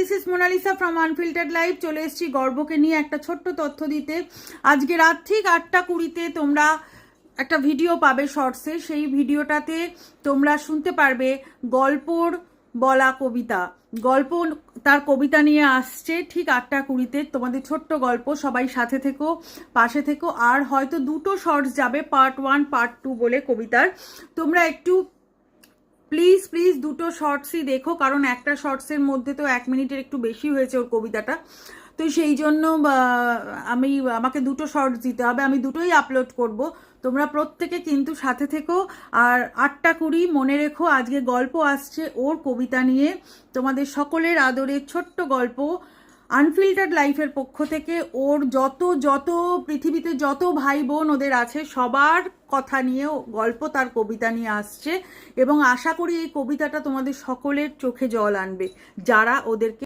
This is Monalisa from unfiltered life. চলে এসেছি গর্বকে নিয়ে একটা ছোট্ট তথ্য দিতে। আজকে রাত ঠিক 8:20 তোমরা একটা ভিডিও পাবে শর্টসে। সেই ভিডিওটাতে তোমরা শুনতে পারবে গল্পর বলা কবিতা। গল্প তার কবিতা নিয়ে আসছে ঠিক 8:20। তোমাদের ছোট্ট গল্প, সবাই সাথে থেকো, পাশে থেকো। আর হয়তো দুটো শর্টস যাবে, পার্ট 1 পার্ট 2 বলে কবিতার। তোমরা একটু প্লিজ প্লিজ দুটো শর্টসই দেখো, কারণ একটা শর্টসের মধ্যে তো 1 মিনিটের একটু বেশি হয়েছে ওর কবিতাটা। তো সেই জন্য আমাকে দুটো শর্টস দিতে হবে, আমি দুটোই আপলোড করব। তোমরা প্রত্যেকে কিন্তু সাথে থেকো। আর 8:20 মনে রেখো, আজকে গল্প আসছে ওর কবিতা নিয়ে। তোমাদের সকলের আদরের ছোট্ট গল্প আনফিল্টার্ড লাইফের পক্ষ থেকে। ওর যত পৃথিবীতে যত ভাই বোন ওদের আছে সবার কথা নিয়ে গল্প, তার কবিতা নিয়ে আসছে। এবং আশা করি এই কবিতাটা তোমাদের সকলের চোখে জল আনবে যারা ওদেরকে